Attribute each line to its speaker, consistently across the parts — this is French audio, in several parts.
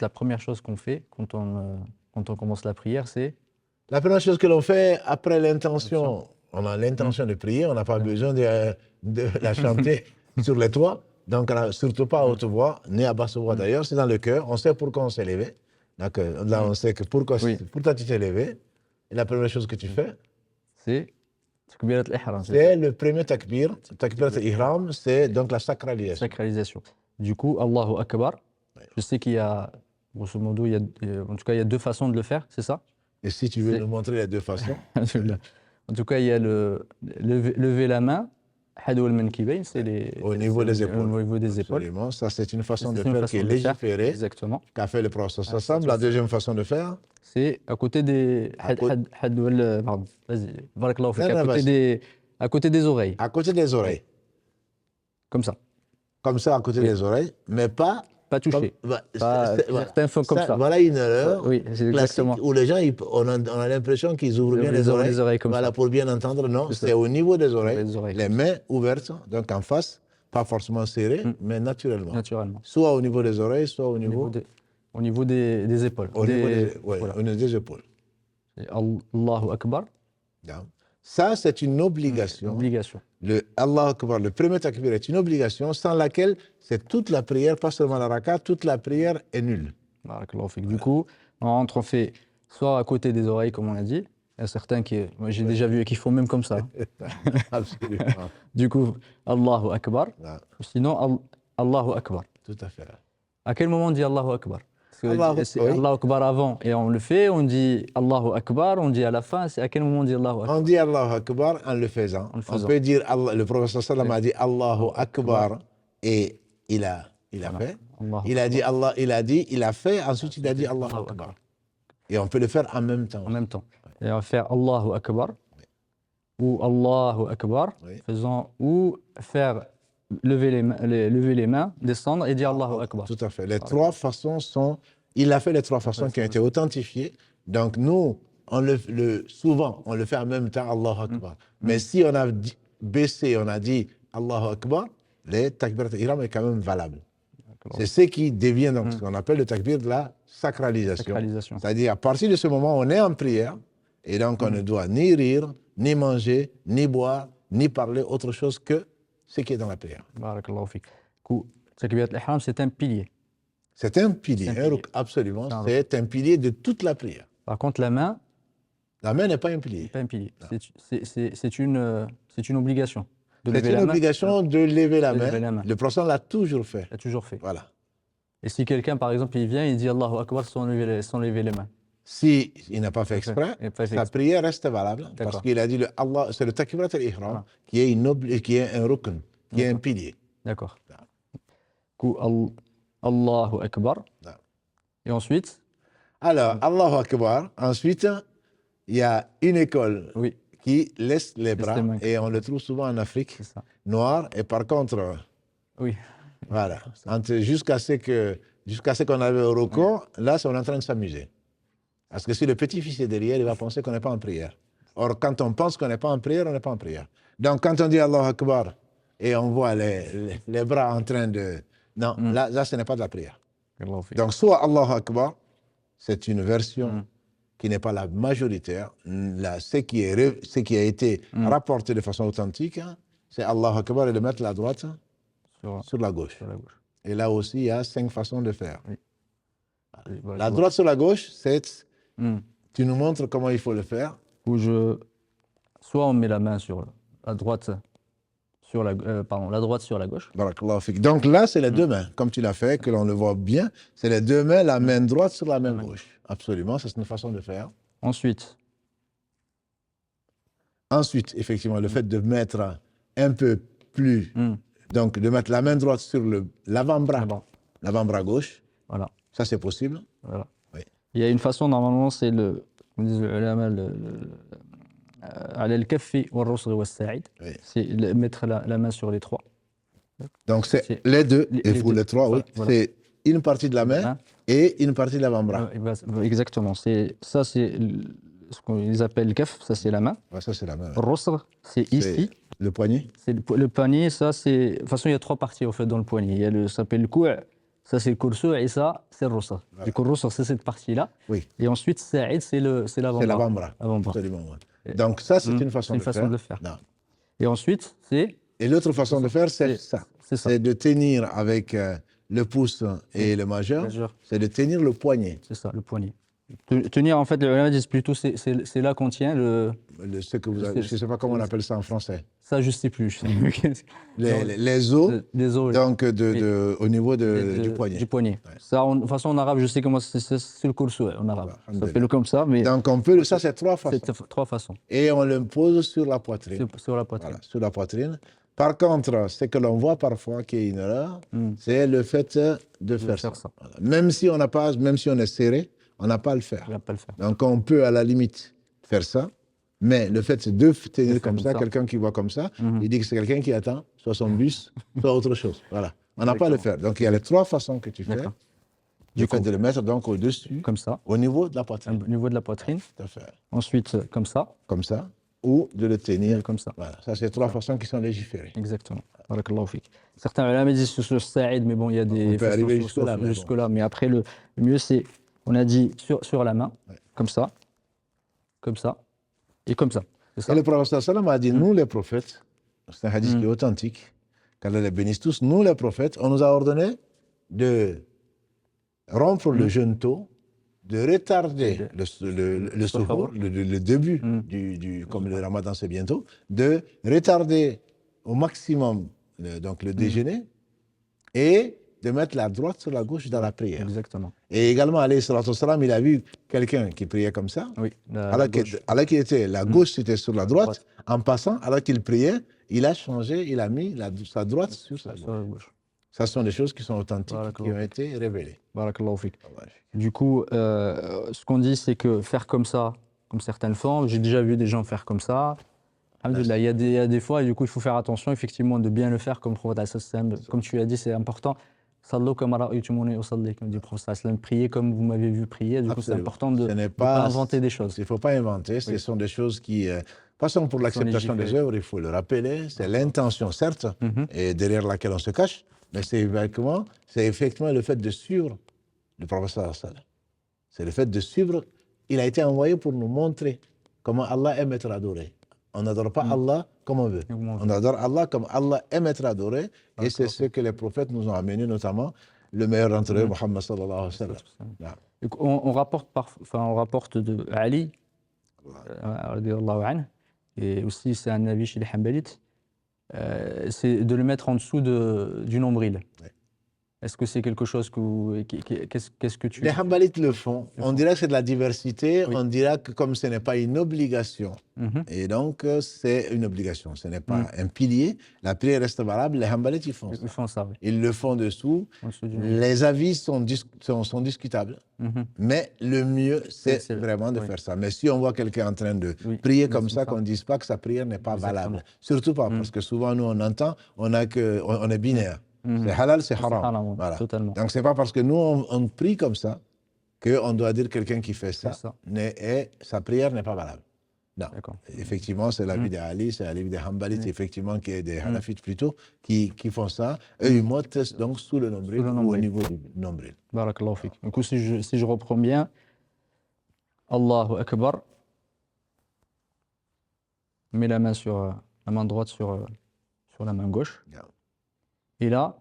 Speaker 1: la première chose qu'on fait quand on commence la prière, c'est
Speaker 2: La première chose que l'on fait après l'intention, on a l'intention de prier, on n'a pas besoin de la chanter sur les toits, donc surtout pas à haute voix, ni à basse voix d'ailleurs, c'est dans le cœur, on sait pourquoi on s'est levé. D'accord. Là, on sait que pourquoi tu t'es levé. Et la première chose que tu fais,
Speaker 1: c'est takbirat al-ihram.
Speaker 2: C'est le premier takbir. Takbirat al-ihram, c'est donc la sacralisation.
Speaker 1: Sacralisation. Du coup, Allahu Akbar. Je sais qu'il y a, grosso modo, en tout cas, il y a deux façons de le faire, c'est ça?
Speaker 2: Et si tu veux nous montrer les deux façons.
Speaker 1: En tout cas, il y a lever la main. C'est
Speaker 2: au niveau des épaules.
Speaker 1: Au niveau des épaules.
Speaker 2: Absolument. Ça, c'est une façon de faire qui est légiférée.
Speaker 1: Exactement.
Speaker 2: Qu'a fait le prophète. La deuxième façon de faire,
Speaker 1: c'est à côté des. Pardon. Vas-y. À côté des oreilles.
Speaker 2: À côté des oreilles.
Speaker 1: Comme ça.
Speaker 2: Comme ça, à côté des oreilles, mais pas.
Speaker 1: Pas touché. Certains font comme ça.
Speaker 2: Voilà une erreur
Speaker 1: classique
Speaker 2: où les gens, on a l'impression qu'ils ouvrent bien les oreilles
Speaker 1: comme
Speaker 2: voilà,
Speaker 1: ça.
Speaker 2: pour bien entendre. Non, c'est au niveau des oreilles, les mains ouvertes, donc en face, pas forcément serrées, mais naturellement. Soit au niveau des oreilles, soit au niveau
Speaker 1: des épaules.
Speaker 2: Au niveau des épaules.
Speaker 1: Allahu Akbar.
Speaker 2: Ça, c'est une obligation. Le Allahu Akbar, le premier takbir est une obligation sans laquelle c'est toute la prière, pas seulement la raka, toute la prière est nulle.
Speaker 1: Du coup, on fait soit à côté des oreilles, comme on a dit. Il y a certains moi j'ai déjà vu qui font même comme ça.
Speaker 2: Absolument.
Speaker 1: Du coup, Allahu Akbar. Sinon, Allahu Akbar.
Speaker 2: Tout à fait.
Speaker 1: À quel moment on dit Allahu Akbar? Allahu Akbar avant et on le fait, on dit Allahu Akbar, on dit à la fin, c'est à quel moment on dit Allahu Akbar?
Speaker 2: On dit Allahu Akbar en le faisant. On peut dire, le prophète sallam a dit Allahu Akbar et il a fait. Il a fait, ensuite il a dit Allahu Akbar. Et on peut le faire en même temps.
Speaker 1: En même temps. Et on va faire Allahu Akbar ou Allahu Akbar, ou faire lever les mains, descendre et dire Allahu Akbar.
Speaker 2: Tout à fait. Les trois façons sont... Il a fait les trois façons qui ont été authentifiées. Donc nous, souvent, on le fait en même temps, Allahu Akbar. Mais si on a baissé, on a dit Allahu Akbar, le takbir al-ihram est quand même valable. C'est ce qui devient donc ce qu'on appelle le takbir de la sacralisation. C'est-à-dire, à partir de ce moment, on est en prière et donc on ne doit ni rire, ni manger, ni boire, ni parler autre chose que ce qui est dans la prière.
Speaker 1: Barakallahu fik. Takbir al-ihram, c'est un pilier.
Speaker 2: C'est un pilier, absolument. C'est un pilier de toute la prière.
Speaker 1: Par contre, la main
Speaker 2: n'est pas un pilier.
Speaker 1: Pas un pilier. C'est une obligation.
Speaker 2: C'est une obligation de lever la main. Le prophète l'a toujours fait. Voilà.
Speaker 1: Et si quelqu'un, par exemple, il vient, il dit Allahu Akbar sans lever les mains.
Speaker 2: Si il n'a pas fait exprès, sa prière reste valable. Parce qu'il a dit, c'est le takbirat al-ihram qui est un rukn, qui est un pilier.
Speaker 1: D'accord. Allahu Akbar. Et ensuite?
Speaker 2: Alors, Allahu Akbar. Ensuite, il y a une école qui laisse les bras, et on le trouve souvent en Afrique, noir, et par contre, voilà, jusqu'à ce qu'on arrive au rukû, là, on est en train de s'amuser. Parce que si le petit-fils est derrière, il va penser qu'on n'est pas en prière. Or, quand on pense qu'on n'est pas en prière, on n'est pas en prière. Donc, quand on dit Allahu Akbar, et on voit les bras en train de... Non, là, ce n'est pas de la prière. Donc, soit Allahu Akbar, c'est une version qui n'est pas la majoritaire. Ce qui a été rapporté de façon authentique, c'est Allahu Akbar et de mettre la droite sur la gauche. Et là aussi, il y a 5 façons de faire. La droite sur la gauche, c'est... Tu nous montres comment il faut le faire.
Speaker 1: Soit on met la main sur la droite... la droite sur la gauche.
Speaker 2: Donc là, c'est les deux mains, comme tu l'as fait, que l'on le voit bien. C'est les deux mains, la main droite sur la main gauche. Absolument, c'est une façon de faire.
Speaker 1: Ensuite,
Speaker 2: effectivement, le fait de mettre un peu plus, donc de mettre la main droite sur l'avant-bras gauche,
Speaker 1: voilà.
Speaker 2: Ça c'est possible.
Speaker 1: Voilà. Oui. Il y a une façon, normalement, c'est comme disent les ulama, c'est mettre la main sur les trois.
Speaker 2: Donc c'est les deux, les trois, oui. Voilà. C'est une partie de la main et une partie de l'avant-bras.
Speaker 1: Exactement. Ça, c'est ce qu'ils appellent le kaf, ça c'est la main.
Speaker 2: Ouais, ça c'est la main.
Speaker 1: Rosr, c'est ici.
Speaker 2: Le poignet.
Speaker 1: Le poignet, ça c'est... De toute façon, il y a 3 parties en fait dans le poignet. Ça s'appelle le cou', Ça, c'est le kursu et ça, c'est le rusa. Le kursu, c'est cette partie-là.
Speaker 2: Oui.
Speaker 1: Et ensuite, sa'id, c'est l'avant-bras.
Speaker 2: C'est l'avant-bras. Absolument. Ouais. Donc, ça, c'est une façon,
Speaker 1: de le faire.
Speaker 2: Non.
Speaker 1: Et ensuite, c'est.
Speaker 2: Et l'autre façon de faire, c'est ça. C'est de tenir avec le pouce et le majeur. C'est de tenir le poignet.
Speaker 1: C'est ça, le poignet. Tenir, en fait, les ulama disent plutôt, c'est là qu'on tient le.
Speaker 2: Je ne sais pas comment on appelle ça en français.
Speaker 1: Ça, je ne sais plus.
Speaker 2: Les os, donc au niveau du poignet.
Speaker 1: Du poignet. Ouais. Ça, de toute façon, en arabe, je sais comment c'est le kursu en arabe. Ça fait comme ça. Mais
Speaker 2: donc, on peut, ça, c'est trois façons.
Speaker 1: C'est trois façons.
Speaker 2: Et on le pose sur la poitrine.
Speaker 1: Sur la poitrine.
Speaker 2: Voilà, sur la poitrine. Par contre, ce que l'on voit parfois qui est une erreur, c'est le fait de faire ça. Voilà. Même si on est serré, on n'a pas à le faire. Donc, on peut à la limite faire ça. Mais le fait de tenir comme ça, quelqu'un qui voit comme ça, il dit que c'est quelqu'un qui attend soit son bus, soit autre chose. Voilà. On n'a pas à le faire. Donc, il y a les trois façons que tu fais. Du fait de le mettre donc au-dessus.
Speaker 1: Comme ça.
Speaker 2: Au niveau de la poitrine.
Speaker 1: Au niveau de la poitrine.
Speaker 2: Tout à fait.
Speaker 1: Ensuite, comme ça.
Speaker 2: Comme ça. Ou de le tenir.
Speaker 1: Comme ça.
Speaker 2: Voilà. Ça, c'est trois façons qui sont légiférées.
Speaker 1: Exactement. Barakallahu fik. Certains ulama disent sur le sa'id, mais bon, il y a des.
Speaker 2: On peut arriver jusque-là.
Speaker 1: Mais après, le mieux, c'est, on a dit sur la main, comme ça, et comme ça.
Speaker 2: Et le prophète sallam a dit, nous les prophètes, c'est un hadith qui est authentique, qu'Allah les bénisse tous, nous les prophètes, on nous a ordonné de rompre le jeûne tôt, de retarder le suhour, le début, comme le ramadan c'est bientôt, de retarder au maximum donc le déjeuner et de mettre la droite sur la gauche dans la prière.
Speaker 1: Exactement.
Speaker 2: Et également, alayhi salatu wassalam, il a vu quelqu'un qui priait comme ça.
Speaker 1: Oui,
Speaker 2: alors qu'il était, la gauche était sur la droite. En passant, alors qu'il priait, il a changé, il a mis sa droite sur sa gauche. Ça sont des choses qui sont authentiques, qui ont été révélées.
Speaker 1: Barakallahu fik. Du coup, ce qu'on dit, c'est que faire comme ça, comme certaines font, j'ai déjà vu des gens faire comme ça. Alhamdulillah, il y a des fois, et du coup, il faut faire attention, effectivement, de bien le faire comme comme tu l'as dit, c'est important. Sallu comme ra'aytumuni usalli, comme dit le prophète, priez comme vous m'avez vu prier. Du coup, c'est important de ne pas inventer des choses.
Speaker 2: Il ne faut pas inventer, ce sont des choses qui, passons pour l'acceptation des œuvres, il faut le rappeler, c'est l'intention, certes, et derrière laquelle on se cache, mais c'est effectivement le fait de suivre le prophète. C'est le fait de suivre, il a été envoyé pour nous montrer comment Allah aime être adoré. On n'adore pas Allah comme on veut. On adore Allah comme Allah aime être adoré. Et c'est ce que les prophètes nous ont amené, notamment le meilleur d'entre eux, Muhammad sallallahu alayhi wa sallam.
Speaker 1: On rapporte de Ali, et aussi c'est un avis chez les Hanbalites, c'est de le mettre en dessous du nombril. Ouais. Est-ce que c'est quelque chose qu'est-ce que tu...
Speaker 2: Les Hanbalites le font. On dirait que c'est de la diversité. Oui. On dirait que comme ce n'est pas une obligation, et donc c'est une obligation, ce n'est pas un pilier, la prière reste valable. Les Hanbalites, ils font ça. Oui. Ils le font dessous. Les avis sont discutables, mais le mieux, c'est vraiment de faire ça. Mais si on voit quelqu'un en train de prier comme ça, qu'on ne dise pas que sa prière n'est pas valable. Surtout pas, parce que souvent, nous, on entend, on est binaire. C'est halal, c'est haram. Voilà.
Speaker 1: Totalement.
Speaker 2: Donc, ce n'est pas parce que nous, on prie comme ça qu'on doit dire quelqu'un qui fait ça, et sa prière n'est pas valable. Non. Effectivement, c'est l'avis d'Ali, c'est l'avis des Hanbalites, effectivement, qui est des Hanafites plutôt, qui font ça. Eux, ils montent donc sous le nombril, ou au niveau du nombril.
Speaker 1: Barakallahu fik. Du coup, si je reprends bien, Allahu Akbar, mets la main droite sur la main gauche. Yeah. Et là,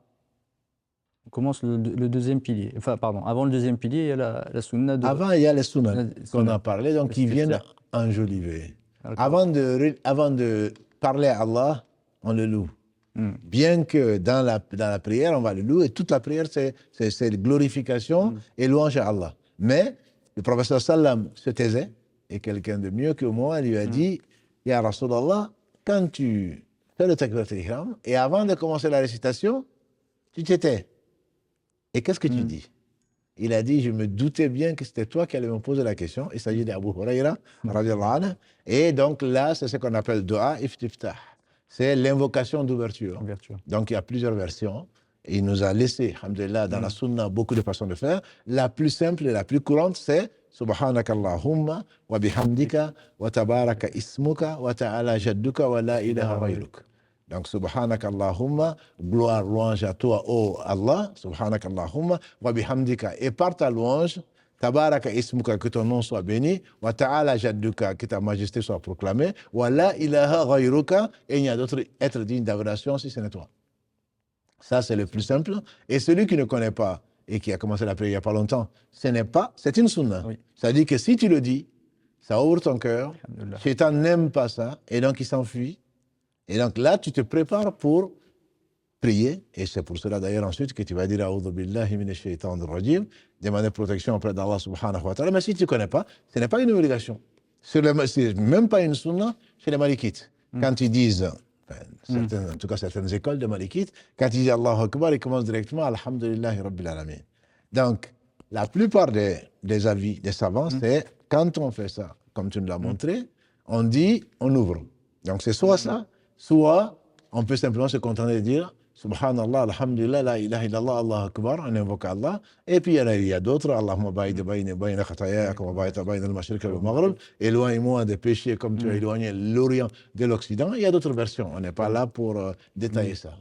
Speaker 1: on commence le deuxième pilier. Enfin, pardon, avant le deuxième pilier, il y a la sunna.
Speaker 2: Avant, il y a les sunna qu'on a parlé, donc qui viennent enjoliver. Avant de parler à Allah, on le loue. Bien que dans la prière, on va le louer. Et toute la prière, c'est glorification et louange à Allah. Mais le prophète sallam se taisait, et quelqu'un de mieux que moi lui a dit, Ya Rasulallah, quand tu fais le takbirat al-ihram, et avant de commencer la récitation, tu t'étais. Et qu'est-ce que tu dis? Il a dit, je me doutais bien que c'était toi qui allais me poser la question. Il s'agit d'Abu Huraira, radiallahu anhu. Et donc là, c'est ce qu'on appelle dua iftiftah. C'est l'invocation d'ouverture. Donc il y a plusieurs versions. Et il nous a laissé, alhamdulillah, dans la sunna, beaucoup de façons de faire. La plus simple et la plus courante, c'est Subhanaka Allahumma wa bihamdika wa tabaraka ismuka wa ta'ala jadduka wa la ilaha ghayruk. Donc, subhanakallahumma, gloire, louange à toi, oh Allah, subhanakallahumma, wa bihamdika, et par ta louange, tabaraka ismuka, que ton nom soit béni, wa ta'ala jadduka, que ta majesté soit proclamée, wa la ilaha ghayruka, et il n'y a d'autre être digne d'adoration si ce n'est toi. Ça, c'est le plus simple. Et celui qui ne connaît pas et qui a commencé la prière il n'y a pas longtemps, c'est une sunna. Oui. Ça dit que si tu le dis, ça ouvre ton cœur. Shaitan n'aime pas ça et donc il s'enfuit. Et donc là, tu te prépares pour prier. Et c'est pour cela d'ailleurs ensuite que tu vas dire A'udhu billahi minash shaitanir rajim, demander protection auprès d'Allah subhanahu wa ta'ala. Mais si tu ne connais pas, ce n'est pas une obligation. Ce n'est même pas une sunna chez les malikites. Quand ils disent, en tout cas certaines écoles de malikites, quand ils disent Allahu Akbar, ils commencent directement Alhamdulillahi Rabbil Alamin. Donc, la plupart des avis des savants, c'est quand on fait ça, comme tu nous l'as montré, on dit, on ouvre. Donc c'est soit ça, soit on peut simplement se contenter de dire Subhanallah, Alhamdulillah, La ilaha illallah, Allahu Akbar, on invoque Allah. Et puis il y a d'autres, Allahumma ba'id bayna khataya, comme ba'id bayna al-mashriq wal maghrib, éloigne-moi des péchés comme tu as éloigné l'Orient de l'Occident. Il y a d'autres versions, on n'est pas là pour détailler ça.